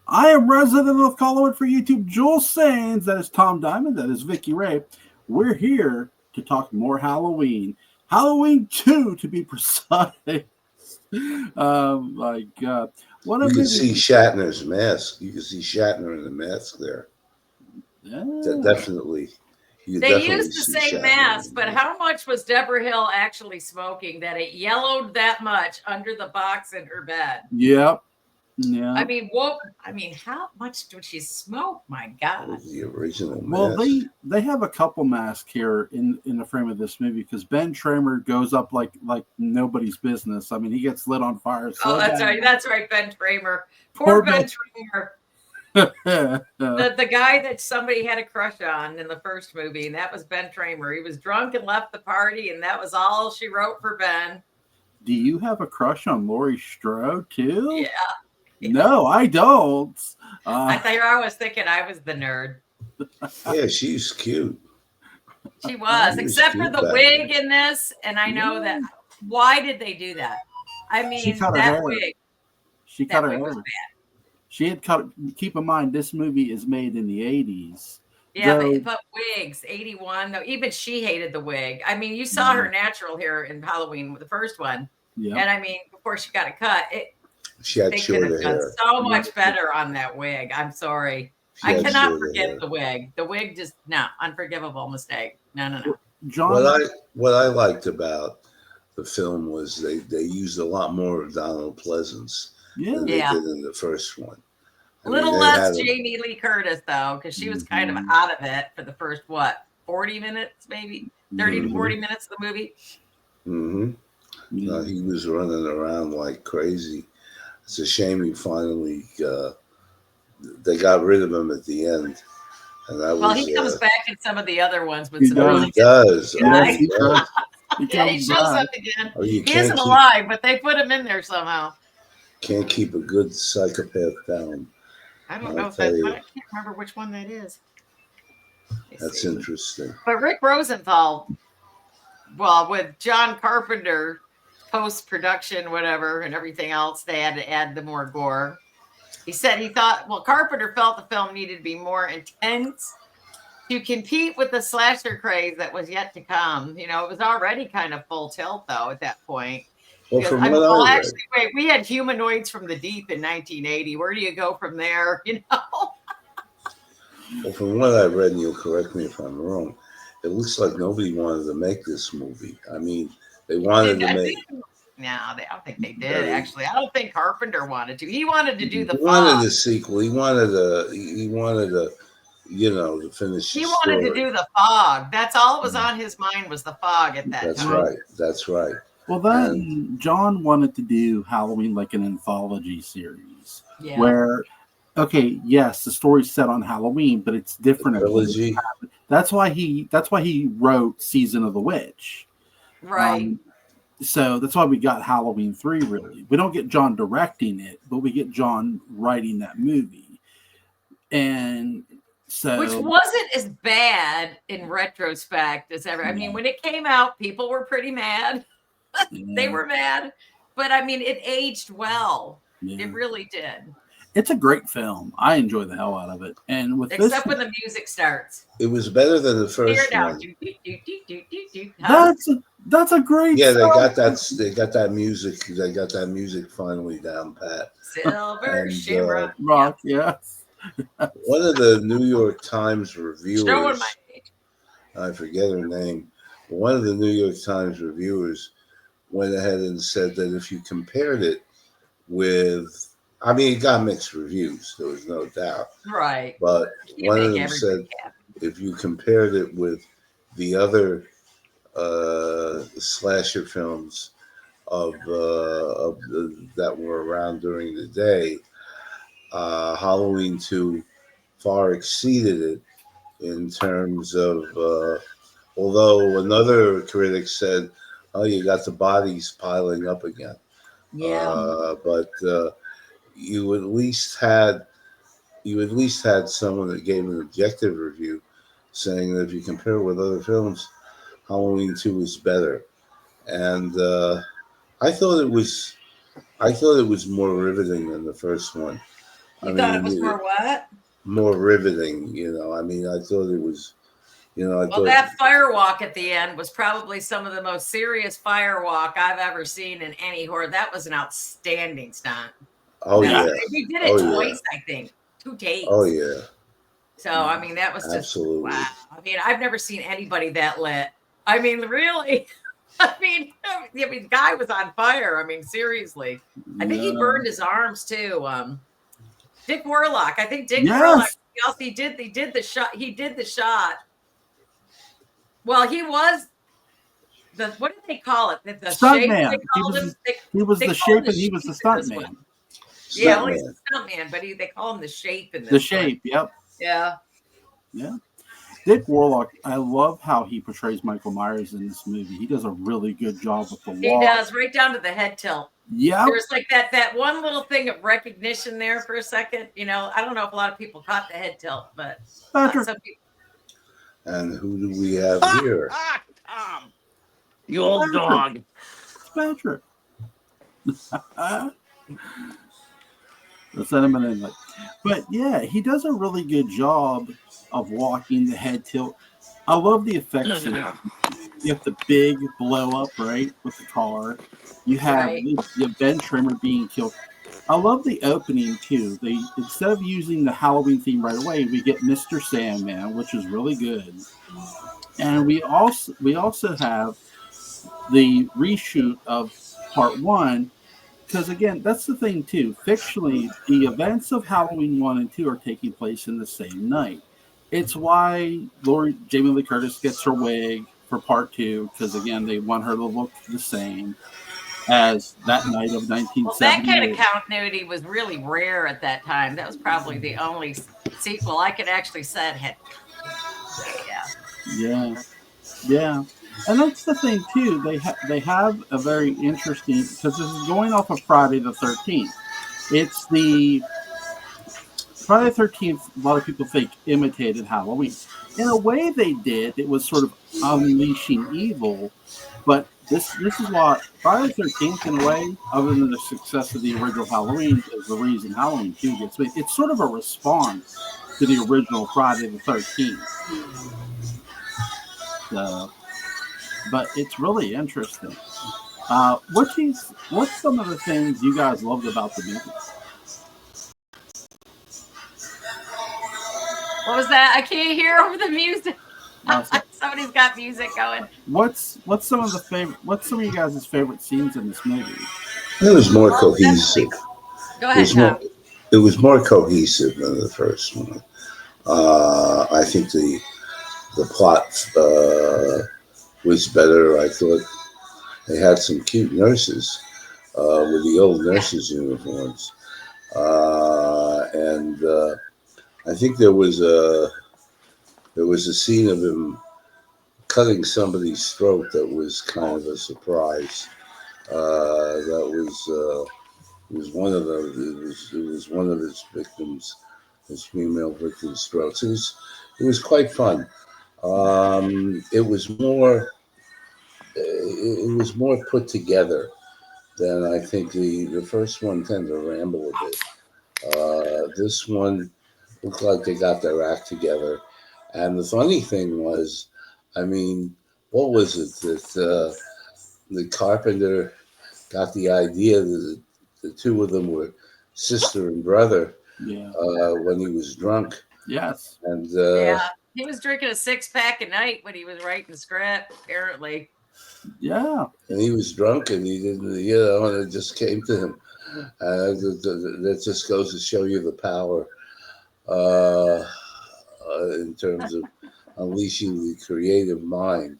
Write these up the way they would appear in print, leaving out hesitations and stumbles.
I am resident of Collinwood for YouTube, Joel Sands. That is Tom Diamond. That is Vicki Ray. We're here to talk more Halloween. Halloween 2, to be precise. Oh, my God. What a You can see movie. Shatner's mask. You can see Shatner in the mask there. Yeah. Definitely. You They definitely used the see same Shatner. mask, but how much was Deborah Hill actually smoking that it yellowed that much under the box in her bed? Yep. Yeah. I mean, what? I mean, how much did she smoke? My That God. was the original Well, mask. they have a couple masks here in the frame of this movie because Ben Tramer goes up like nobody's business. I mean, he gets lit on fire. Oh, that's right. That's right, Ben Tramer. Poor Ben Tramer. The guy that somebody had a crush on in the first movie, and that was Ben Tramer. He was drunk and left the party, and that was all she wrote for Ben. Do you have a crush on Laurie Strode too? Yeah. No, I don't. I was thinking I was the nerd. Yeah, she's cute. She was, except for the wig in this. And I know that. Why did they do that? I mean, that wig. She cut her hair. Was bad. She had cut. Keep in mind, this movie is made in the 80s. Yeah, but wigs, 81. Though, even she hated the wig. I mean, you saw her natural hair in Halloween, the first one. Yeah. And I mean, before she got it cut, she had shorter hair. So much better on that wig. I'm sorry. I cannot forget the wig. The wig just unforgivable mistake. No. John, what I liked about the film was they used a lot more of Donald Pleasance than they did in the first one. A little less Jamie Lee Curtis though, because she was kind of out of it for the first 40 minutes, maybe 30 to 40 minutes of the movie. No, he was running around like crazy. It's a shame he finally they got rid of him at the end. And that he comes back in some of the other ones with some really does. Yes, he does. He shows up again. He isn't alive, but they put him in there somehow. Can't keep a good psychopath down. I don't know if I can't remember which one that is. That's interesting. But Rick Rosenthal, with John Carpenter, post-production, whatever, and everything else, they had to add the more gore. He said Carpenter felt the film needed to be more intense to compete with the slasher craze that was yet to come. You know, it was already kind of full tilt, though, at that point. Well, wait, we had Humanoids from the Deep in 1980. Where do you go from there, you know? Well, from what I've read, and you'll correct me if I'm wrong, it looks like nobody wanted to make this movie. I mean, they wanted to make... No, I don't think they did. Actually, I don't think Carpenter wanted to. He wanted to do the. He wanted a sequel. He wanted to, to finish. He wanted to do the Fog. That's all that was on his mind was the Fog at that time. That's right. Well, then John wanted to do Halloween like an anthology series, where, yes, the story's set on Halloween, but it's different. Trilogy. That's why he wrote Season of the Witch. Right. So that's why we got Halloween 3, really. We don't get John directing it, but we get John writing that movie. And so... Which wasn't as bad in retrospect as ever. I mean, when it came out, people were pretty mad. They were mad. But, I mean, it aged well. Yeah. It really did. It's a great film. I enjoy the hell out of it. And with Except when the music starts. It was better than the first one. That's a great song. They got that music. They got that music finally down pat. Silver Shamrock. Rock, yes. One of the New York Times reviewers, I forget her name, but one of the New York Times reviewers went ahead and said that if you compared it with, I mean, it got mixed reviews, there was no doubt. Right. But one of them said if you compared it with the other slasher films that were around during the day, Halloween 2 far exceeded it in terms of, although another critic said, "Oh, you got the bodies piling up again." Yeah. But you at least had someone that gave an objective review, saying that if you compare it with other films, Halloween 2 is better, and I thought it was more riveting than the first one. You thought it was more what? More riveting, you know. I mean, I thought it was, you know, well, that fire walk at the end was probably some of the most serious fire walk I've ever seen in any horror. That was an outstanding stunt. Oh yeah, we did it twice, I think, 2 takes. Oh yeah. So I mean, that was just absolutely. Wow. I mean, I've never seen anybody that lit. I mean, really. I mean, the guy was on fire. I mean, seriously. I think he burned his arms too. Dick Warlock. I think Dick Warlock. He did the shot. He did the shot. Well, he was the what did they call it? The stunt man. He was the shape, and he was the stunt man. Yeah, well, he's the stunt man, but they call him the shape in this. The shape. Yep. Yeah. Yeah. Dick Warlock, I love how he portrays Michael Myers in this movie. He does a really good job with the walk. He does, right down to the head tilt. Yeah. There's like that one little thing of recognition there for a second. You know, I don't know if a lot of people caught the head tilt, but some people. And who do we have here? Tom. You old dog. Patrick. The sentiment in it. But yeah, he does a really good job of walking the head tilt. I love the effects. You have the big blow up, right, with the car. You have the Ben Trimmer being killed. I love the opening too. They instead of using the Halloween theme right away, we get Mr. Sandman, which is really good. And we also have the reshoot of part 1. Because, again, that's the thing, too. Fictionally, the events of Halloween 1 and 2 are taking place in the same night. It's why Jamie Lee Curtis gets her wig for part 2, because, again, they want her to look the same as that night of 1978. Well, that kind of continuity was really rare at that time. That was probably the only sequel I could actually say had. Yeah. And that's the thing too. They have a very interesting, because this is going off of Friday the 13th. It's the Friday the 13th. A lot of people think imitated Halloween. In a way, they did. It was sort of unleashing evil, but this is what Friday the 13th, in a way, other than the success of the original Halloween, is the reason Halloween 2 gets made. It's sort of a response to the original Friday the 13th. But it's really interesting. What's some of the things you guys loved about the movie? What was that? I can't hear over the music. Somebody's got music going. What's some of you guys' favorite scenes in this movie? It was more cohesive. Go ahead, Tom. It was more cohesive than the first one. I think the plot was better. I thought they had some cute nurses with the old nurses' uniforms, and I think there was a scene of him cutting somebody's throat that was kind of a surprise. That was one of them. It was one of his victims, his female victim's throats. It was quite fun. It was more put together than I think the first one tended to ramble a bit. This one looked like they got their act together. And the funny thing was, I mean, what was it that the carpenter got the idea that the two of them were sister and brother when he was drunk? Yes. And he was drinking a 6-pack a night when he was writing the script, apparently. Yeah. And he was drunk and he didn't, and it just came to him. That just goes to show you the power in terms of unleashing the creative mind.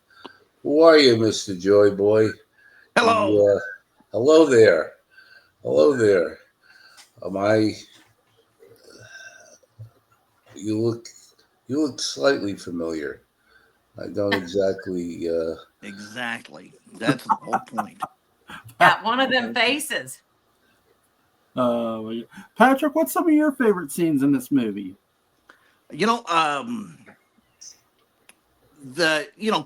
Who are you, Mr. Joy Boy? Hello. Hello there. Hello there. You look slightly familiar. I don't exactly. Exactly. That's the whole point. Got one of them faces. Patrick, what's some of your favorite scenes in this movie?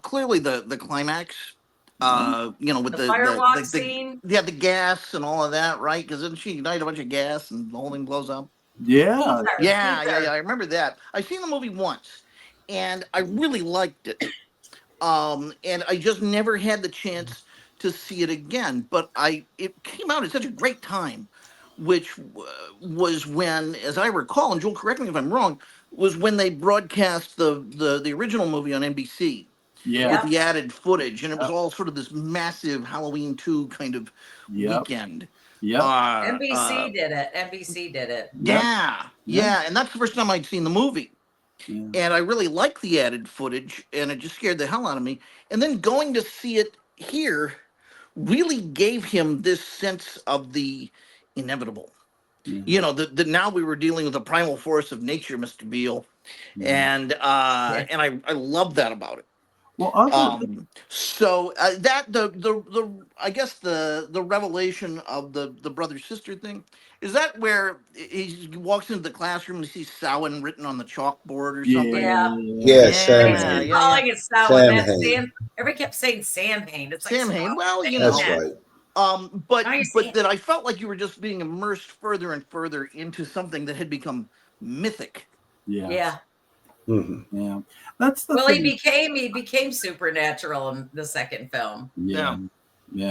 Clearly the climax. With the firewalk scene. The gas and all of that, right? Because didn't she ignite a bunch of gas and the whole thing blows up? Yeah. Yeah. I remember that. I've seen the movie once, and I really liked it. And I just never had the chance to see it again. But it came out at such a great time, which was when, as I recall, and Joel, correct me if I'm wrong, was when they broadcast the original movie on NBC. Yeah. With the added footage, and it was all sort of this massive Halloween 2 kind of weekend. Yep. NBC did it. NBC did it. Yeah, and that's the first time I'd seen the movie. Yeah. And I really liked the added footage, and it just scared the hell out of me. And then going to see it here really gave him this sense of the inevitable. You know, that now we were dealing with the primal force of nature, Mr. Beale, and I love that about it. Well, so that the I guess the revelation of the brother sister thing, is that where he walks into the classroom and he sees Samhain written on the chalkboard or something? Yeah, Samhain. Calling it Samhain. Everybody kept saying Samhain. It's like Samhain. Well, you That's know. right. But that I felt like you were just being immersed further and further into something that had become mythic. Yeah. Mm-hmm. Yeah, that's the thing. He became supernatural in the second film. Yeah.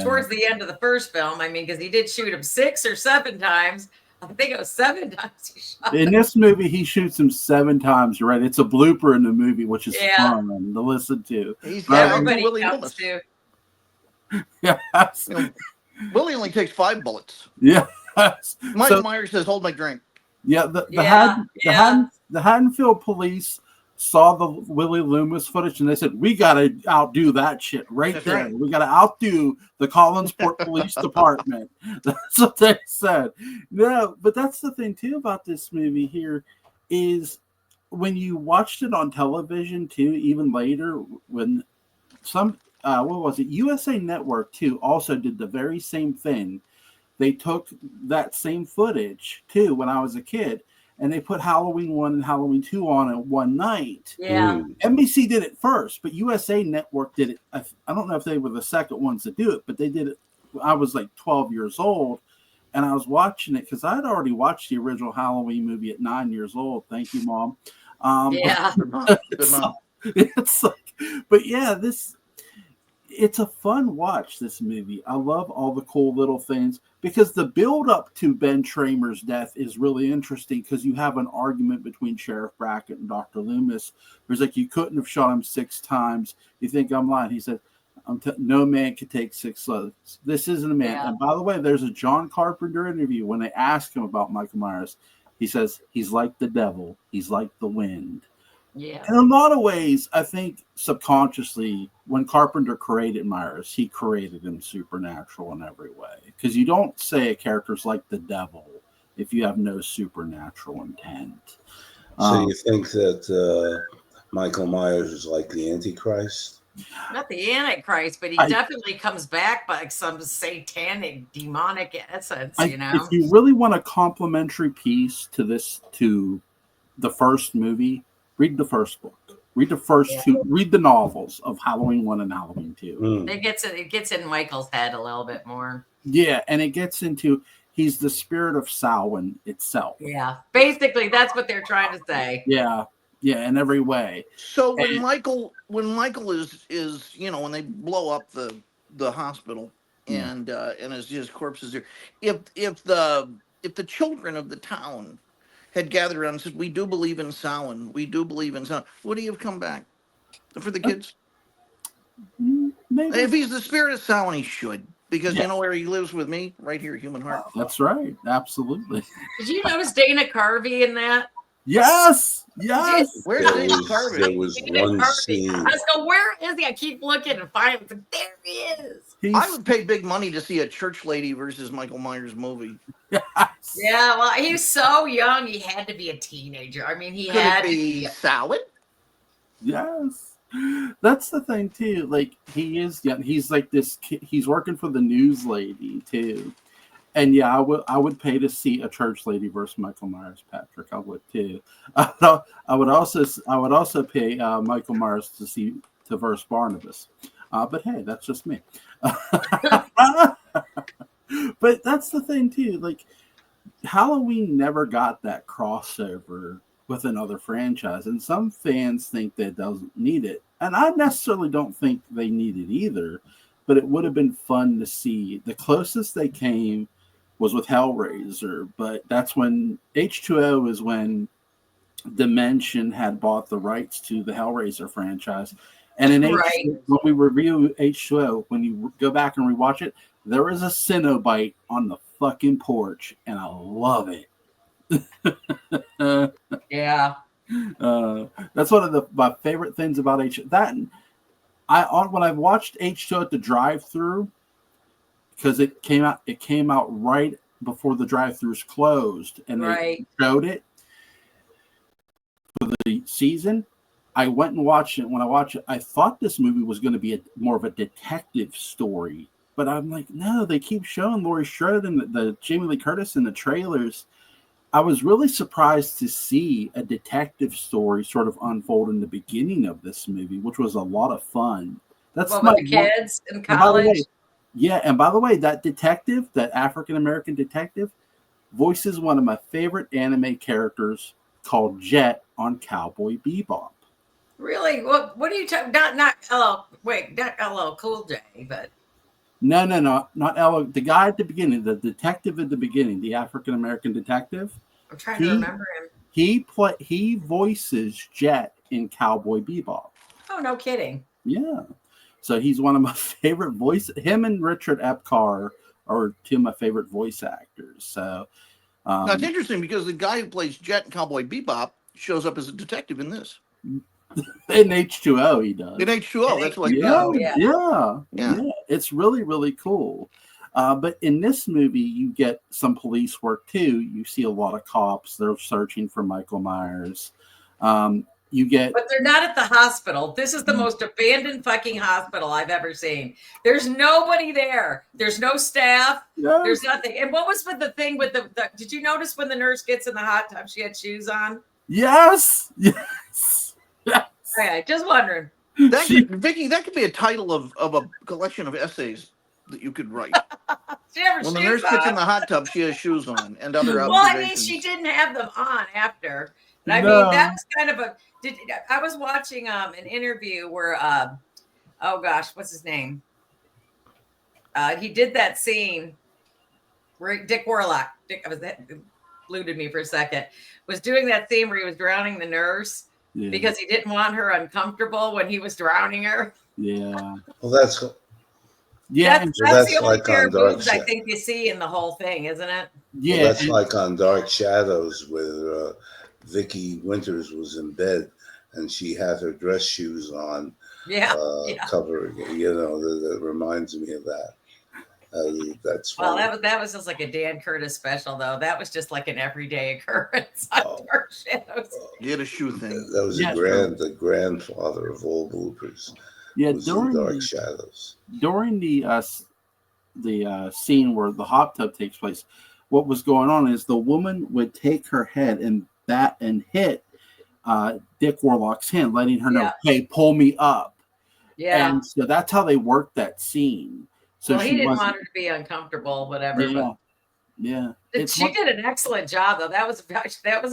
Towards the end of the first film, I mean, because he did shoot him 6 or 7 times. I think it was 7 times he shot him. In this movie, he shoots him 7 times. You're right. It's a blooper in the movie, which is fun to listen to. Everybody counts too. Yes. You know, Willie only takes 5 bullets. Yeah. Michael Myers says, "Hold my drink." Yeah, the Haddonfield police saw the Willie Loomis footage and they said, "We got to outdo that shit right there. Right. We got to outdo the Collinsport Police Department." That's what they said. No, but that's the thing too about this movie here is when you watched it on television too, even later when some what was it? USA Network too also did the very same thing. They took that same footage too when I was a kid, and they put Halloween 1 and Halloween 2 on it one night. Yeah. NBC did it first, but USA Network did it. I don't know if they were the second ones to do it, but they did it. I was like 12 years old, and I was watching it because I'd already watched the original Halloween movie at 9 years old. Thank you, Mom. It's like, but yeah, it's a fun watch, this movie. I love all the cool little things because the build up to Ben Tramer's death is really interesting because you have an argument between Sheriff Brackett and Dr. Loomis. There's like, you couldn't have shot him 6 times. You think I'm lying. He said, no man could take 6 slugs. This isn't a man. Yeah. And by the way, there's a John Carpenter interview when they ask him about Michael Myers. He says, he's like the devil. He's like the wind. Yeah. In a lot of ways, I think subconsciously, when Carpenter created Myers, he created him supernatural in every way. Because you don't say a character's like the devil if you have no supernatural intent. So you think that Michael Myers is like the Antichrist? Not the Antichrist, but he definitely comes back by some satanic, demonic essence, you know? If you really want a complimentary piece to the first movie, read the first book. Read the first 2. Read the novels of Halloween 1 and Halloween 2. It gets in Michael's head a little bit more. Yeah, and it gets into he's the spirit of Samhain itself. Yeah, basically that's what they're trying to say. Yeah, in every way. So when Michael is when they blow up the hospital and his corpse is there, if the children of the town had gathered around and said, "We do believe in Samhain. We do believe in Samhain," would he have come back for the kids? Maybe. If he's the spirit of Samhain, he should. Because you know where he lives with me? Right here, Human Heart. That's right. Absolutely. Did you notice Dana Carvey in that? Yes. Where's Dana Carvey? There was one scene. I was going, where is he? I keep looking and finding him. There he is. I would pay big money to see a church lady versus Michael Myers movie. Yes. Yeah, well, he was so young. He had to be a teenager. I mean, Could it be salad? Yes. That's the thing too. Like, he is young. He's like this kid. He's working for the news lady too. And yeah, I would pay to see a church lady versus Michael Myers, Patrick. I would too. I would also pay Michael Myers to verse Barnabas. But hey, that's just me. But that's the thing too. Like, Halloween never got that crossover with another franchise, and some fans think that it doesn't need it, and I necessarily don't think they need it either. But it would have been fun to see. The closest they came was with Hellraiser, but that's when H2O is when Dimension had bought the rights to the Hellraiser franchise. And in when we review H2O, when you go back and rewatch it, there is a Cenobite on the fucking porch, and I love it. Yeah. That's one of my favorite things about H2O. That when I watched H2O at the drive-through, because it came out right before the drive-throughs closed, and they showed it for the season. I went and watched it. When I watched it, I thought this movie was going to be more of a detective story, but I'm like, no, they keep showing Laurie Strode and the Jamie Lee Curtis in the trailers. I was really surprised to see a detective story sort of unfold in the beginning of this movie, which was a lot of fun. That's with the kids in college. And by the way, that detective, that African-American detective, voices one of my favorite anime characters called Jet on Cowboy Bebop. Really? What are you talking? Not LL Cool J, but no, not LL. The guy at the beginning, the detective at the beginning, the African-American detective. I'm trying to remember him. He voices Jet in Cowboy Bebop. Oh, no kidding. Yeah. So he's one of my favorite voice. Him and Richard Epcar are two of my favorite voice actors. So now it's interesting because the guy who plays Jet in Cowboy Bebop shows up as a detective in this. In H2O, he does. In H2O, that's what. Yeah. It's really, really cool. But in this movie, you get some police work too. You see a lot of cops. They're searching for Michael Myers. But they're not at the hospital. This is the most abandoned fucking hospital I've ever seen. There's nobody there. There's no staff. Yeah. There's nothing. And what was with the thing with the did you notice when the nurse gets in the hot tub, she had shoes on? Yes. Okay, just wondering. Vicki, that could be a title of a collection of essays that you could write. When the nurse gets in the hot tub, she has shoes on and other observations. Well, I mean, she didn't have them on after. But I mean, that was kind of I was watching an interview where, oh gosh, what's his name? He did that scene where Dick Warlock, eluded me for a second, was doing that scene where he was drowning the nurse. Yeah. Because he didn't want her uncomfortable when he was drowning her. Yeah. Well, that's the only pair of boobs I think you see in the whole thing, isn't it? Yeah. Well, that's like on Dark Shadows where Vicki Winters was in bed and she had her dress shoes on. Covering it. That reminds me of that. That's funny. That was just like a Dan Curtis special, though. That was just like an everyday occurrence on Dark Shadows. You had a shoe thing. That was the grandfather of all bloopers. Yeah, during Dark Shadows. During the scene where the hot tub takes place, what was going on is the woman would take her head and hit Dick Warlock's hand, letting her know, "Hey, pull me up." Yeah, and so that's how they worked that scene. So he didn't want her to be uncomfortable, whatever. Yeah. She did an excellent job, though. That was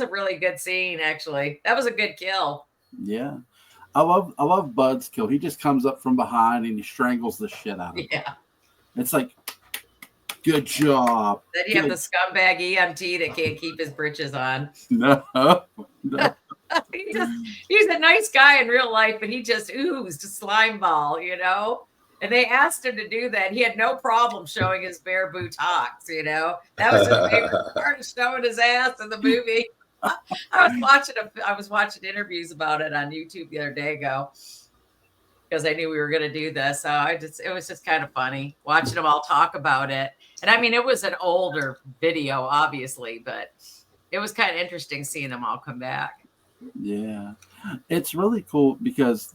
a really good scene, actually. That was a good kill. Yeah. I love Bud's kill. He just comes up from behind and he strangles the shit out of him. Yeah. It's like, good job. Then you have the scumbag EMT that can't keep his britches on. No. He's a nice guy in real life, but he just oozed a slime ball, And they asked him to do that. He had no problem showing his bare buttocks, That was his favorite part, of showing his ass in the movie. I was watching interviews about it on YouTube the other day ago because I knew we were going to do this. So it was just kind of funny watching them all talk about it. And I mean, it was an older video, obviously, but it was kind of interesting seeing them all come back. Yeah, it's really cool because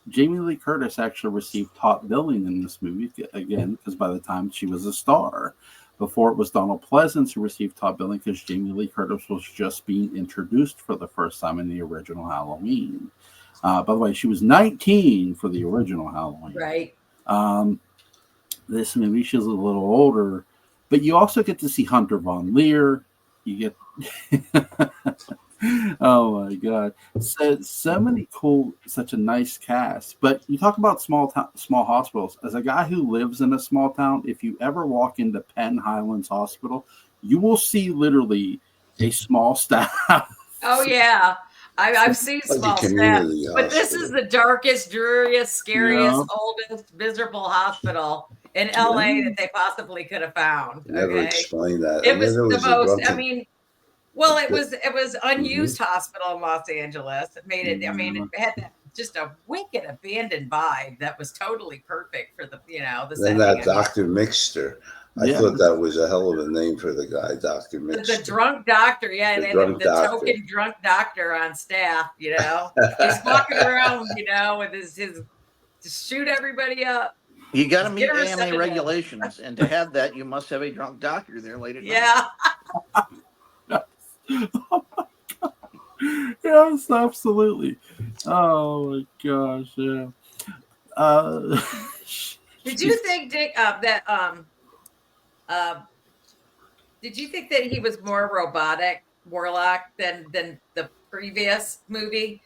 Jamie Lee Curtis actually received top billing in this movie again, because by the time she was a star. Before it was Donald Pleasance who received top billing because Jamie Lee Curtis was just being introduced for the first time in the original Halloween. By the way, she was 19 for the original Halloween. Right. This movie, she's a little older, but you also get to see Hunter Von Leer, You get oh my god, so many cool, such a nice cast. But you talk about small hospitals. As a guy who lives in a small town, if you ever walk into Penn Highlands Hospital, you will see literally a small staff. Oh yeah, I've seen Like a small staff, community but this is hospital. the darkest, dreariest, scariest, Yeah. oldest, miserable hospital in LA that they possibly could have found. Never Okay, explained that. it And then was there the was a most. I drunken. mean, well, it was Mhm. unused hospital in Los Angeles. It made it. I mean, it had that just a wicked abandoned vibe that was totally perfect for the the Then setting. that I mean, Dr. Mixter. I Yeah. thought that was a hell of a name for the guy, Dr. the Mixter. drunk doctor, yeah, The they had drunk the doctor. token drunk doctor on staff. He's walking around, with his to shoot everybody up. You got to Just get meet her a AMA sedative. regulations, and to have that, you must have a drunk doctor there late at night. Yeah. Yes, absolutely. Oh my gosh, yeah. Did you think, Dick, did you think that he was more robotic Warlock than the previous movie?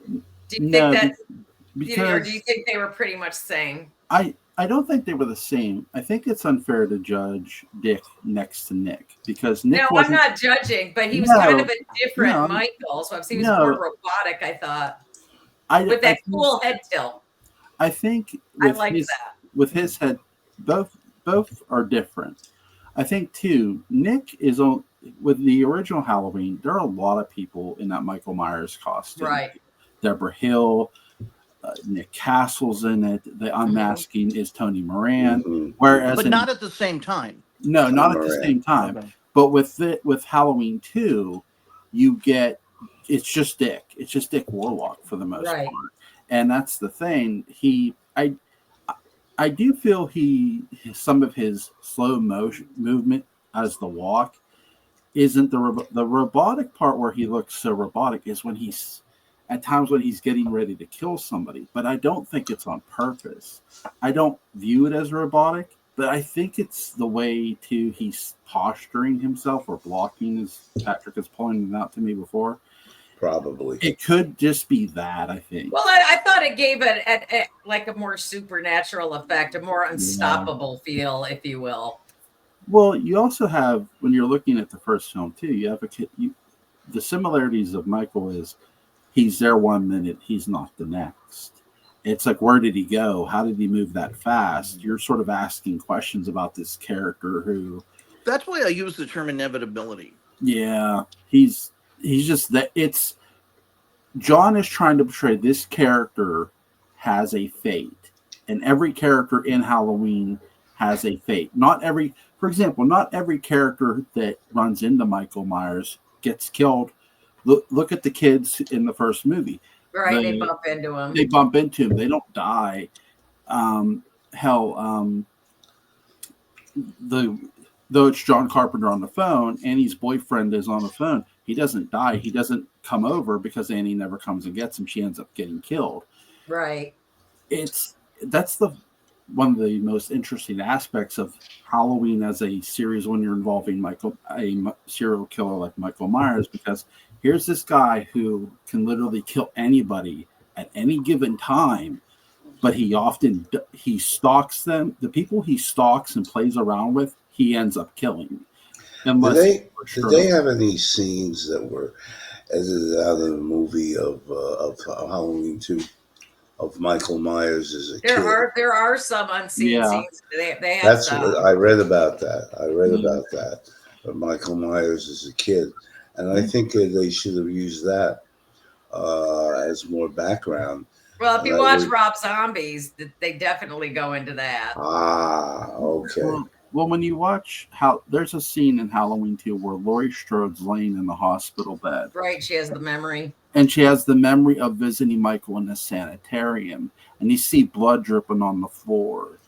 Do you No, think that, or because do you think they were pretty much the same? I don't think they were the same. I think it's unfair to judge Dick next to Nick because Nick No, I'm wasn't. not judging, but he was No, kind of a different no, Michael. So he was no. more robotic, I thought, with I that think, cool head tilt. I think I liked that. with his head, both are different. I think too. Nick is on with the original Halloween. There are a lot of people in that Michael Myers costume. Right. Deborah Hill, Nick Castle's in it. The unmasking is Tony Moran. Mhm. Whereas, But not at the same time. no, Tony not at the Moran. same time. Okay. But with Halloween 2, you get it's just Dick. It's just Dick Warlock for the most Right. part, and that's the thing. I do feel some of his slow motion movement as the walk isn't the robotic part where he looks so robotic is when he's at times when he's getting ready to kill somebody, but I don't think it's on purpose. I don't view it as robotic, but I think it's the way he's posturing himself or blocking, as Patrick has pointed out to me before. Probably. It could just be that, I think. Well, I thought it gave it like a more supernatural effect, a more unstoppable feel, if you will. Well, you also have, when you're looking at the first film too, you have the similarities of Michael is he's there 1 minute, he's not the next. It's like, where did he go? How did he move that fast? You're sort of asking questions about this character who. That's why I use the term inevitability. Yeah, he's just that. It's John is trying to portray this character has a fate, and every character in Halloween has a fate. For example, not every character that runs into Michael Myers gets killed. Look at the kids in the first movie. Right, they bump into him. They bump into him. They don't die. Though it's John Carpenter on the phone, Annie's boyfriend is on the phone. He doesn't die. He doesn't come over because Annie never comes and gets him. She ends up getting killed. Right. That's one of the most interesting aspects of Halloween as a series when you're involving a serial killer like Michael Myers, because here's this guy who can literally kill anybody at any given time, but he stalks them. The people he stalks and plays around with, he ends up killing. Did they have any scenes that were edited out of the movie of Halloween 2 of Michael Myers as a kid? There are some unseen scenes. They have That's some. what I read about that. About that of Michael Myers as a kid, and I think they should have used that as more background. Well, if you watch Rob Zombies, they definitely go into that. Ah, okay. Well, when you watch there's a scene in Halloween 2 where Laurie Strode's laying in the hospital bed. Right, she has the memory. And she has the memory of visiting Michael in the sanitarium. And you see blood dripping on the floor.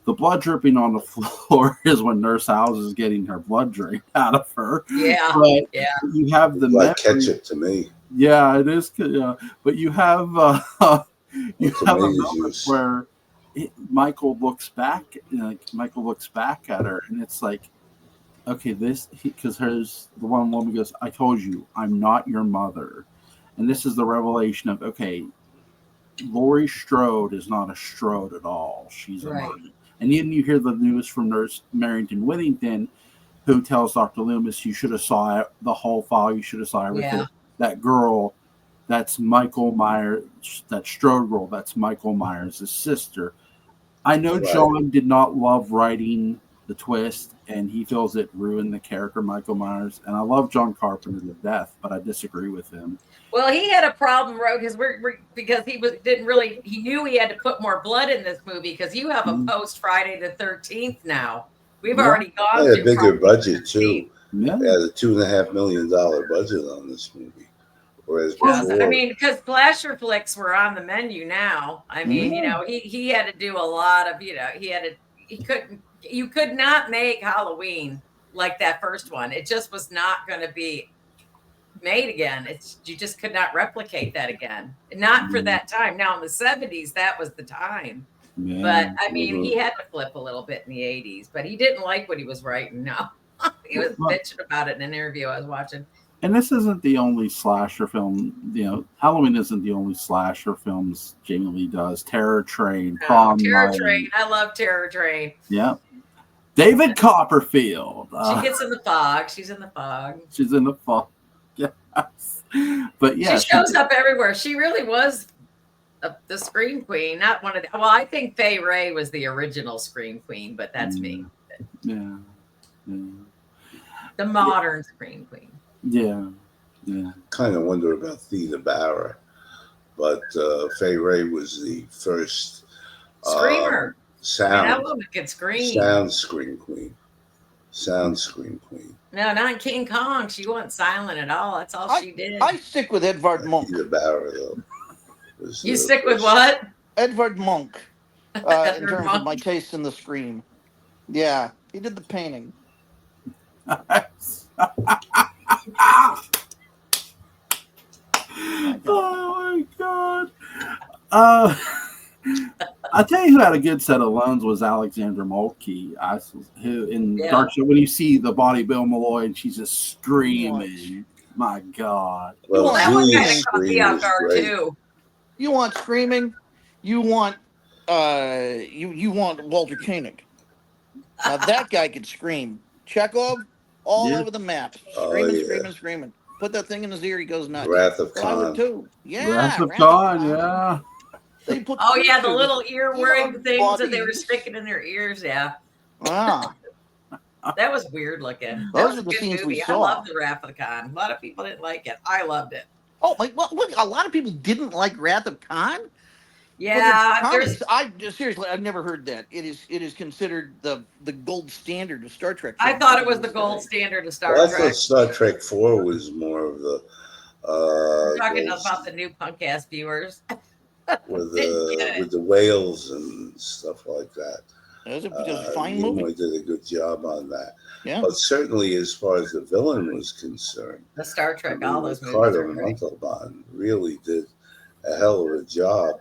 The blood dripping on the floor is when Nurse House is getting her blood drained out of her. Yeah, but yeah. You have the like ketchup to me. Yeah, it is. Yeah, but you have a moment where Michael looks back at her, and it's like, okay, because the one woman goes, I told you, I'm not your mother. And this is the revelation of, okay, Laurie Strode is not a Strode at all. She's a Right. murder. And then you hear the news from Nurse Marrington Whittington, who tells Dr. Loomis, you should have saw the whole file. You should have saw everything. Yeah. That girl, that's Michael Myers, that Strode girl, that's Michael Myers' sister. I know Right. John did not love writing the twist, and he feels it ruined the character Michael Myers. And I love John Carpenter to death, but I disagree with him. Well, he had a problem, Rogue, because he knew he had to put more blood in this movie because you have a post Friday the 13th now. We've already gone They had to a bigger Friday budget the 13th. too. Yeah. They had a $2.5 million budget on this movie, whereas Yes, before, I mean, because slasher flicks were on the menu now. I mean, you Yeah. know, he had to do a lot of, you could not make Halloween like that first one. It just was not going to be made again. You just could not replicate that again. Not for that time. Now in the 70s, that was the time. Yeah. But I mean, he had to flip a little bit in the 80s, but he didn't like what he was writing. No, he was bitching about it in an interview I was watching. And this isn't the only slasher film. You know, Halloween isn't the only slasher films Jamie Lee does. Terror Train, Prom Terror Night. Train. I love Terror Train. Yeah. David Copperfield. She gets in the fog. She's in the fog. She's in the fog. Yes. But yeah. She shows up everywhere. She really was the Scream Queen, not one of the. Well, I think Fay Ray was the original Scream Queen, but that's me. Yeah. The modern Scream Queen. Yeah. kind of wonder about Theda Bara, but Fay Ray was the first Screamer. That woman could scream. Sound scream queen. No, not in King Kong. She wasn't silent at all. That's all she did. I stick with Edvard Munch. Theda Bara, though. You stick with what? Edvard Munch. In terms Munch. of my taste in the Scream. Yeah, he did the painting. Oh my god. I'll tell you who had a good set of loans was Alexandra Moltke. Who in Dark Show, when you see the body Bill Malloy and she's just screaming. My God. Well, that one kind of Julian caught me Scream off is guard great. too. You want screaming? You want you want Walter Koenig. Now that guy could scream. Chekhov all over the map. Screaming. Put that thing in his ear, he goes nuts. Wrath of Well, I would Khan. too. Yeah. Wrath of Khan, yeah. They put Oh yeah, the pictures little ear wearing of things that they were bodies. sticking in their ears. Yeah, Ah, that was weird looking. Those That was are a the good scenes we movie. I saw. love the Wrath of Khan. A lot of people didn't like it. I loved it. oh my! Well, look, a lot of people didn't like Wrath of Khan. Yeah, Well, there's. seriously, I've never heard that. It is considered the gold standard of Star Trek. I films thought to it was the this gold day. standard of Star Well, I Trek. thought Star Trek 4 was more of the We're talking those- about the new punk ass viewers. with Didn't get it. the whales and stuff like that. It was a fine movie. Nimoy did a good job on that. Yeah. But certainly, as far as the villain was concerned, The Star Trek, all those movies Ricardo are great. Montalban really did a hell of a job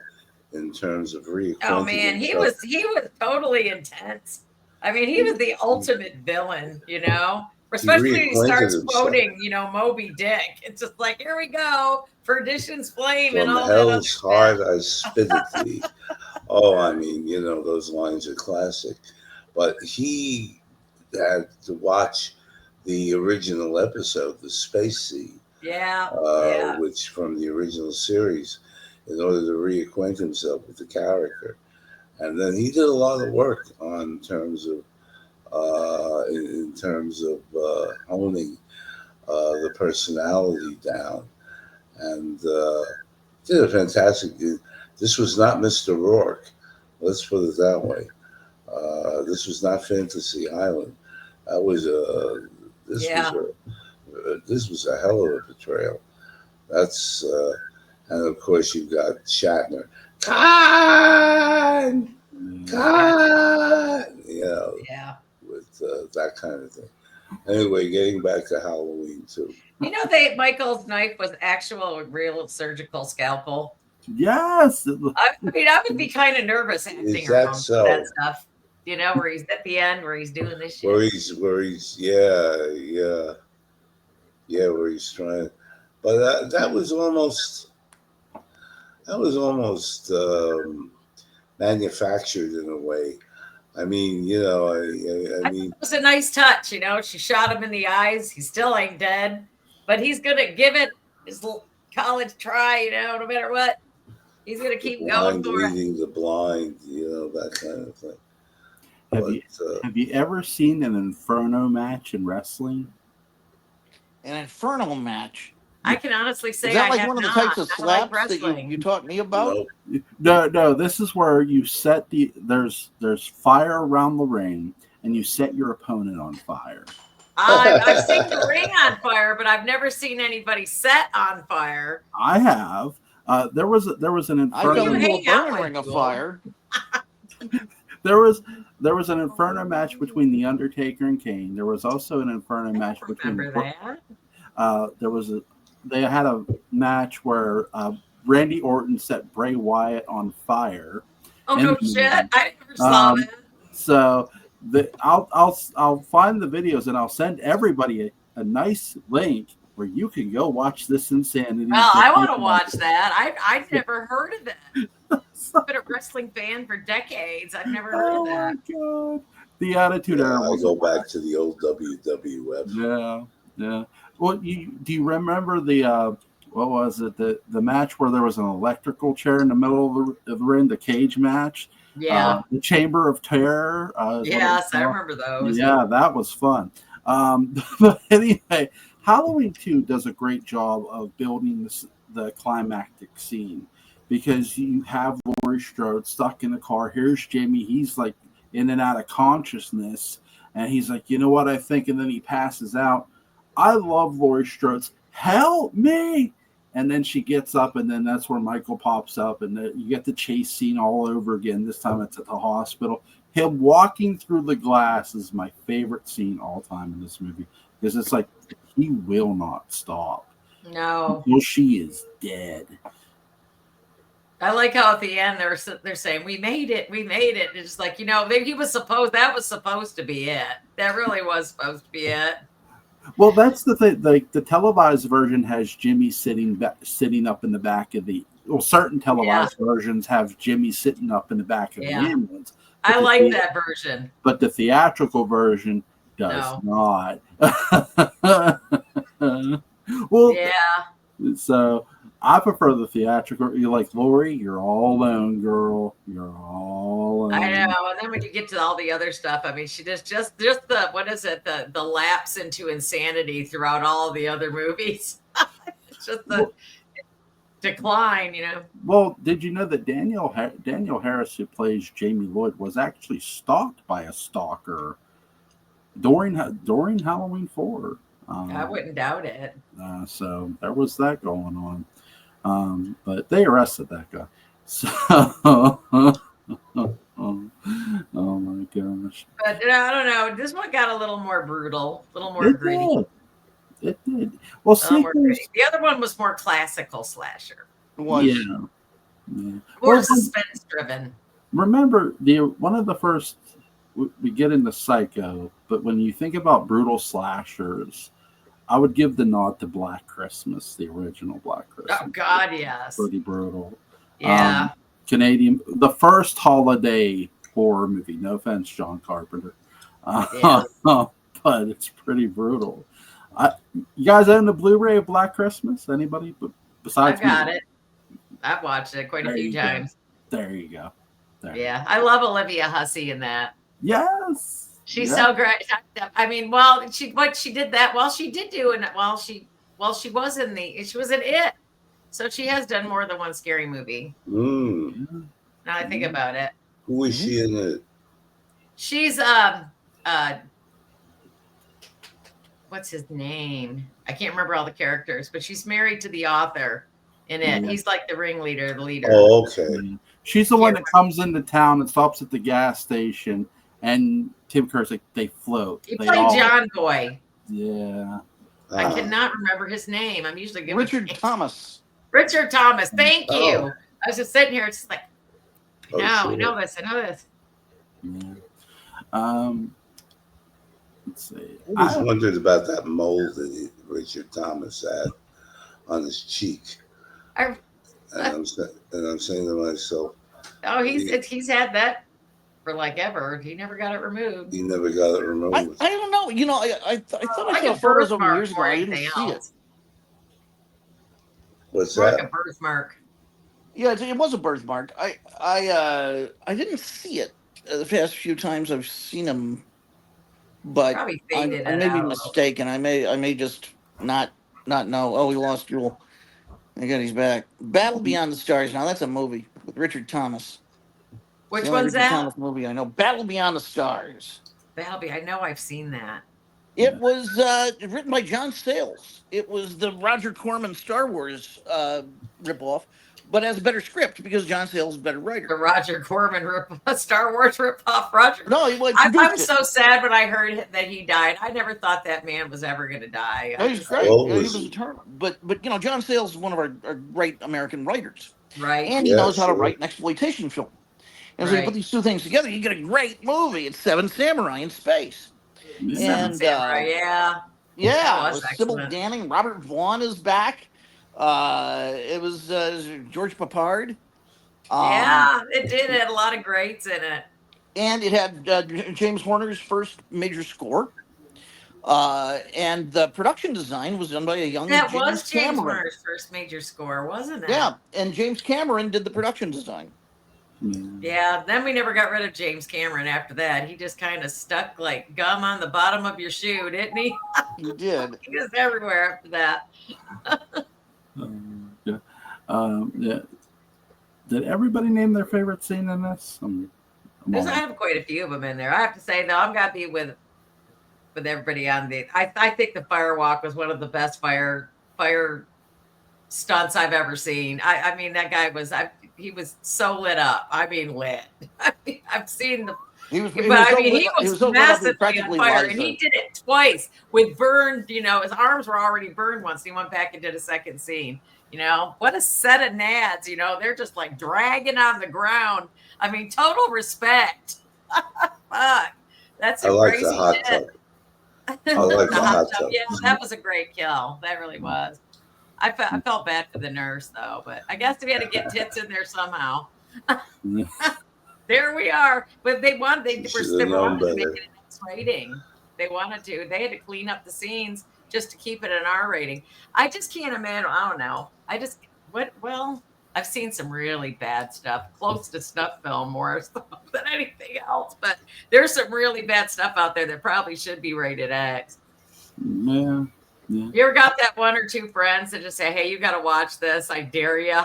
in terms of reacquainting Oh man, he was totally intense. I mean, he was the ultimate villain, you know. Especially when he reacquainted starts himself. quoting, you know, Moby Dick. It's just like, here we go, perdition's flame and From all that other hell's shit. heart I spit at thee. Oh, I mean, you know, those lines are classic. But he had to watch the original episode, The Space Sea, Yeah. which from the original series, in order to reacquaint himself with the character. And then he did a lot of work in terms of honing the personality down, and did a fantastic. This was not Mr. Rourke. Let's put it that way. This was not Fantasy Island. That was this was a hell of a portrayal. That's and of course you've got Shatner. Khan, you know, Yeah. with that kind of thing. Anyway, getting back to Halloween too. You know, Michael's knife was actual real surgical scalpel. Yes. I mean, I would be kind of nervous acting that around so? that stuff. you know, where he's at the end, where he's doing this shit. Where he's where he's trying. But that was almost manufactured in a way. I mean, you know, I mean, it was a nice touch, you know. She shot him in the eyes. He still ain't dead, but he's gonna give it his little college try, you know, no matter what. He's gonna keep going for it. Leading the blind, you know, that kind of thing. Have you ever seen an Inferno match in wrestling? An Inferno match? I can honestly say is that I like have one of the not. types of slaps like that you taught me about? No. This is where you set there's fire around the ring, and you set your opponent on fire. I've seen the ring on fire, but I've never seen anybody set on fire. I have. There was an Inferno. I fell into a burning ring of fire. There was an Inferno match between The Undertaker and Kane. There was also an Inferno match between. They had a match where Randy Orton set Bray Wyatt on fire. Oh no shit! I never saw that. So I'll find the videos and I'll send everybody a nice link where you can go watch this insanity. Well, I want to watch that. I've never heard of that. I've been a wrestling fan for decades. I've never heard of that. Oh my god! The Attitude Era. I go back to the old WWF. Yeah. Well, do you remember the what was it, the match where there was an electrical chair in the middle of the ring, the cage match? Yeah. The Chamber of Terror. Yes, I remember those. Yeah, that was fun. But anyway, Halloween 2 does a great job of building the climactic scene, because you have Laurie Strode stuck in the car. Here's Jimmy. He's like in and out of consciousness. And he's like, you know what I think? And then he passes out. I love Laurie Strode's help me. And then she gets up, and then that's where Michael pops up, and you get the chase scene all over again. This time it's at the hospital. Him walking through the glass is my favorite scene all time in this movie, because it's like he will not stop. No. Until she is dead. I like how at the end they're saying we made it. It's just like, you know, that was supposed to be it. That really was supposed to be it. Well, that's the thing. Like the televised version has Jimmy sitting up in the back of the. Well, certain televised versions have Jimmy sitting up in the back of the ambulance. I like that version, but the theatrical version does not. Well, yeah. So I prefer the theatrical. You're like, Laurie, you're all alone, girl. You're all alone. I know. And then when you get to all the other stuff, I mean, she just the what is it? The lapse into insanity throughout all the other movies. It's just the decline, you know. Well, did you know that Daniel Harris, who plays Jamie Lloyd, was actually stalked by a stalker during Halloween 4? I wouldn't doubt it. So there was that going on. But they arrested that guy. So, oh my gosh. But I don't know. This one got a little more brutal, a little more gritty. It did. Well, see, the other one was more classical slasher. It was. Yeah. More suspense driven. Remember, one of the first, we get into Psycho, but when you think about brutal slashers, I would give the nod to Black Christmas, the original Black Christmas. Oh God, yes. Pretty brutal. Yeah. Canadian, the first holiday horror movie. No offense, John Carpenter. But it's pretty brutal. You guys own the Blu-ray of Black Christmas? Anybody? Besides I got it. I've watched it quite a few times. There you go. Yeah, I love Olivia Hussey in that. Yes. She's so great. I mean, she did that. Well, she did do it while she was she was in It. So she has done more than one scary movie. Mm. Now I think about it. Who is she in it? She's what's his name? I can't remember all the characters, but she's married to the author in it. He's like the ringleader, the leader. Oh, okay. She's the one that comes into town and stops at the gas station, and Tim Curry's like, they float. He played John Boy. Yeah. I cannot remember his name. I'm usually good. Richard Thomas. Richard Thomas. Thank you. I was just sitting here. It's just like, I know this. Yeah. Um, let's see. I always wondered about that mole that Richard Thomas had on his cheek. I, And I'm saying to myself, oh, he's had that for like ever. He never got it removed. he never got it removed. I don't know. You know, I thought I saw Like a photos of him birthmark years ago. or I didn't anything see it. else. What's More like that? a birthmark. Yeah, it was a birthmark. I didn't see it the past few times I've seen him, but Probably I faded it may be out. mistaken. I may just not know. Oh, he lost Jewel. Again, he's back. Battle Beyond the Stars. Now that's a movie with Richard Thomas. It's Which the only one's Richard that? Thomas movie I know. Battle Beyond the Stars. Balby. I know I've seen that. It was written by John Sayles. It was the Roger Corman Star Wars ripoff, but has a better script because John Sayles is a better The writer. Roger Corman Star Wars ripoff. Roger. No, he I produced was it. so sad when I heard that he died. I never thought that man was ever going to die. No, he's great. Well, Yeah, he was eternal. But you know, John Sayles is one of our great American writers, Right. and he Yeah, knows how to sure. write an exploitation film. And so you Right. put these two things together, you get a great movie. It's Seven Samurai in space. Seven And Samurai. Yeah. yeah, was with Sybil excellent. Danning, Robert Vaughn is back. It was George Papard. Yeah, it did. It had a lot of greats in it. And it had James Horner's first major score. And the production design was done by a young That James was James Cameron. Horner's first major score, wasn't it? Yeah, and James Cameron did the production design. Yeah, then we never got rid of James Cameron after that. He just kind of stuck like gum on the bottom of your shoe, didn't he? He did. He was everywhere after that. Yeah. Yeah. Did everybody name their favorite scene in this? I have quite a few of them in there. I have to say though, I'm gonna be with everybody on the. I think the firewalk was one of the best fire stunts I've ever seen. I mean that guy was he was so lit up. I mean lit. I mean, I've seen the. He was He was massively on fire, and Liza. he did it twice with burned. You know, his arms were already burned once. He went back and did a second scene. You know, what a set of nads. You know, they're just like dragging on the ground. I mean, total respect. Fuck, that's a I like crazy the hot shit. tub. I like the hot tub. Yeah, that was a great kill. That really was. I felt bad for the nurse though, but I guess we had to get tits in there somehow. There we are. But they wanted to make it an X rating. They wanted to. They had to clean up the scenes just to keep it an R rating. I just can't imagine. I don't know. Well, I've seen some really bad stuff, close to snuff film more than anything else. But there's some really bad stuff out there that probably should be rated X. Yeah. Yeah. You ever got that one or two friends that just say, "Hey, you got to watch this. I dare you."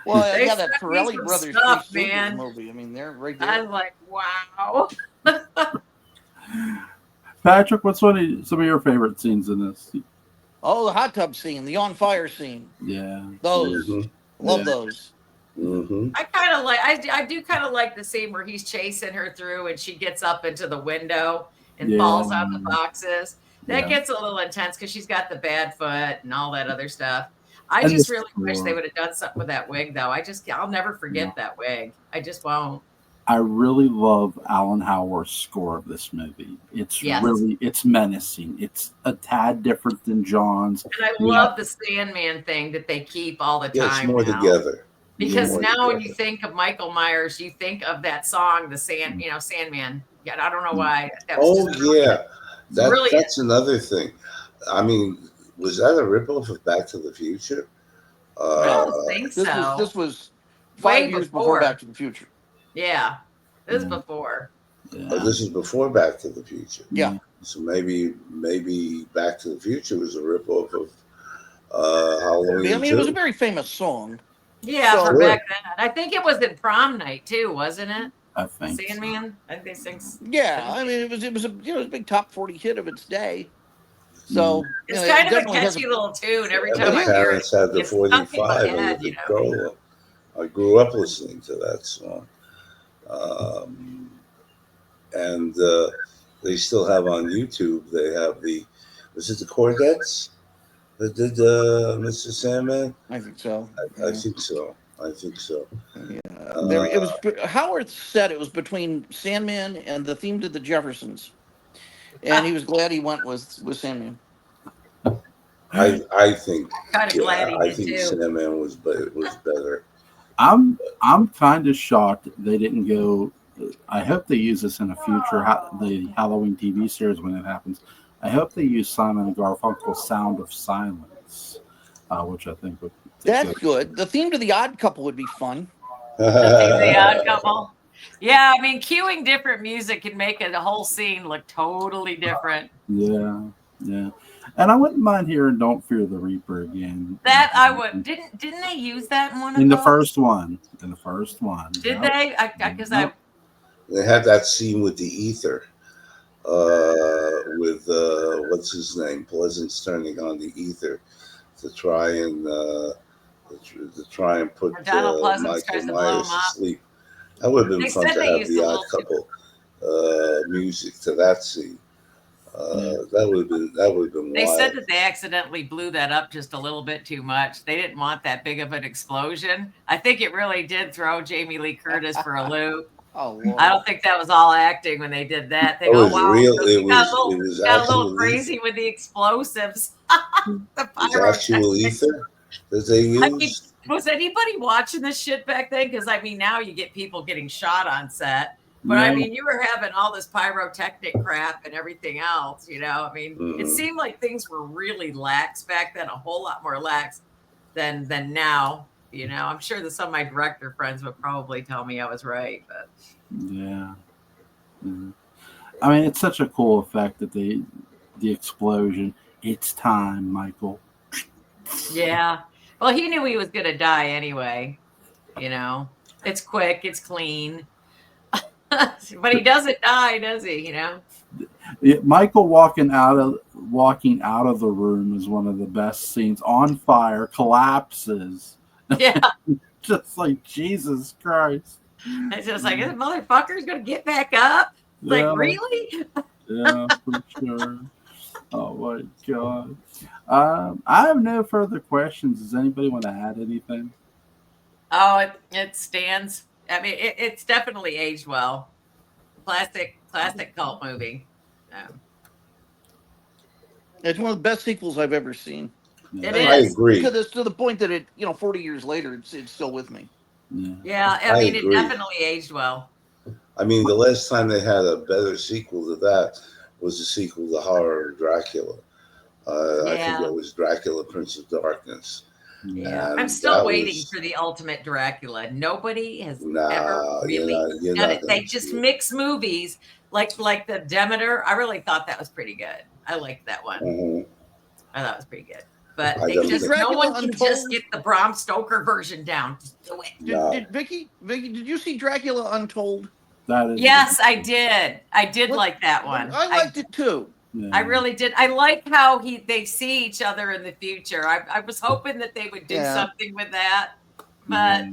Well, yeah, that Pirelli Brothers stuff, Three Stooges man. movie. I mean, they're right there. I was like, wow. Patrick, what's some of your favorite scenes in this? Oh, the hot tub scene, the on fire scene. Yeah. Those. Love Yeah. those. Mm-hmm. I kind of like. I do kind of like the scene where he's chasing her through and she gets up into the window and falls out the boxes. That gets a little intense because she's got the bad foot and all that other stuff. I just really wish they would have done something with that wig, though. I'll never forget that wig. I just won't. I really love Alan Howarth's score of this movie. It's it's menacing. It's a tad different than John's. And I love the Sandman thing that they keep all the time. Yeah, it's more now. together. Because now when you think of Michael Myers, you think of that song, Sandman. Yeah, I don't know why. That's another thing. I mean, was that a ripoff of Back to the Future? I don't think so. This was 5 years before Back to the Future. Yeah, this is before. Yeah. Oh, this is before Back to the Future. Yeah. So maybe Back to the Future was a ripoff of Halloween. I mean, it was a very famous song. Yeah, for back then. I think it was in Prom Night too, wasn't it? I think Sandman. I think they sing. Yeah, I mean, it was a big top 40 hit of its day. So it's kind of a catchy little tune. Every time my I hear parents it, had the it's stuck in my 45 head, and the Corolla. I grew up listening to that song, and they still have on YouTube. They have was it the Cordettes that did Mr. Sandman? I think so. I think so. Yeah. It was Howard said it was between Sandman and the theme to the Jeffersons, and he was glad he went with Sandman. I think Kind of glad he I did think too. Sandman was better. I'm kind of shocked they didn't go. I hope they use this in a future the Halloween TV series when it happens. I hope they use Simon and Garfunkel's "Sound of Silence," which I think would. That's good. The theme to The Odd Couple would be fun. The Odd Couple. Yeah, I mean, cueing different music can make the whole scene look totally different. Yeah, yeah. And I wouldn't mind hearing "Don't Fear the Reaper" again. That I would. Didn't they use that in one of in the those? first one? In the first one, Did they? Because They had that scene with the ether, with what's his name, Pleasance turning on the ether to try and put Donald Pleasance tries Michael to blow Myers him to up. sleep. That would have been They fun said to they have used the a Odd little Couple music to that scene. That would have been They wild. said that they accidentally blew that up just a little bit too much. They didn't want that big of an explosion. I think it really did throw Jamie Lee Curtis for a loop. Oh, Lord. I don't think that was all acting when they did that. They It go, was wow, real. it got a little actual crazy ether. with the explosives. The It was actual pyrotechnics. ether that they used. I mean, was anybody watching this shit back then? Because I mean, now you get people getting shot on set. But I mean, you were having all this pyrotechnic crap and everything else, you know. I mean, it seemed like things were really lax back then, a whole lot more lax than now. You know, I'm sure that some of my director friends would probably tell me I was right, but yeah. I mean, it's such a cool effect that the explosion. It's time, Michael. yeah. Well, he knew he was going to die anyway. You know, it's quick, it's clean. But he doesn't die, does he? You know, Michael walking out of the room is one of the best scenes. On fire, collapses. Yeah, just like Jesus Christ. it's just like this motherfucker's gonna get back up. Yeah. Like really? Yeah, for sure. Oh my God. I have no further questions. Does anybody want to add anything? Oh, it stands. I mean, it's definitely aged well. Classic cult movie. It's one of the best sequels I've ever seen. It I is. agree. Because it's to the point that 40 years later, it's still with me. Yeah, I mean, agree. it definitely aged well. I mean, the last time they had a better sequel to that was the sequel to Horror of Dracula. I think it was Dracula, Prince of Darkness. Yeah, And I'm still waiting for the ultimate Dracula. Nobody has ever really done it. They just mix movies like the Demeter. I really thought that was pretty good. I liked that one. Mm-hmm. I thought it was pretty good. But no one can just get the Bram Stoker version down. Just do it. Vicky, did you see Dracula Untold? Yes, I did. I did like that one. I liked it too. Yeah. I really did. I like how they see each other in the future. I was hoping that they would do something with that, but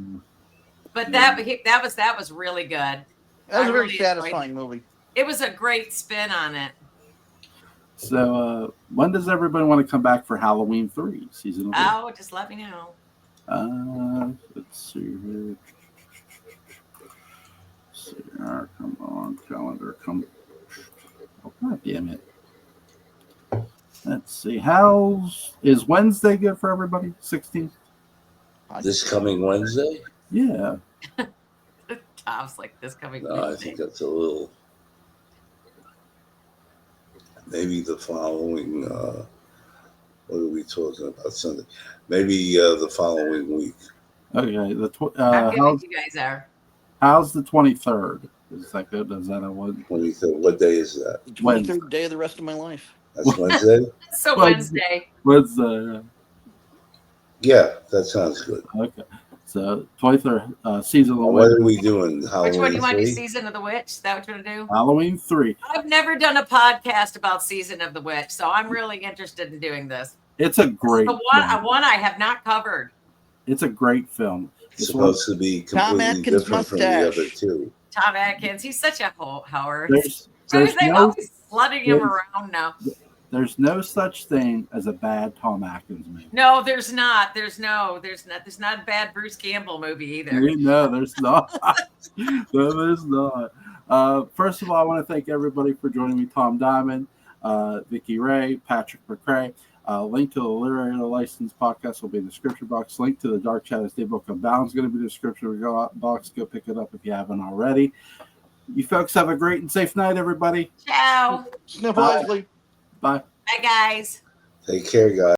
that was really good. That was a very satisfying movie. It was a great spin on it. So, when does everybody want to come back for Halloween 3 season? Oh, just let me know. Let's see here. Come on, calendar, come. Oh, God damn it. Let's see. Is Wednesday good for everybody? 16th? This coming Wednesday? Yeah. Tom's like this coming No, Wednesday. I think that's a little. Maybe the following. What are we talking about Sunday? Maybe the following week. Okay. How good you guys are. How's the 23rd? Is that good? Is that a one? 23rd. What day is that? The 23rd day of the rest of my life. That's Wednesday? So Wednesday. Wednesday. Yeah, that sounds good. Okay. So 23rd season of the What witch. are we doing? Halloween Which one do you want to do? 3? Season of the Witch? Is that what you're gonna do? Halloween 3. I've never done a podcast about Season of the Witch, so I'm really interested in doing this. It's a great one I have not covered. It's a great film. It's supposed to be completely different from the other two. Tom Atkins, he's such a Howard. There's They're no, always flooding him around now. There's no such thing as a bad Tom Atkins movie. No, there's not. There's not a bad Bruce Campbell movie either. No, there's not. No, there's not. First of all, I want to thank everybody for joining me. Tom Diamond, Vicki Ray, Patrick McCray. Link to the Literary License podcast will be in the description box. Link to the Dark Shadows Daybook Unbound is going to be in the description box. Go pick it up if you haven't already. You folks have a great and safe night, everybody. Ciao. Sniff wisely. Bye. Bye, guys. Take care, guys.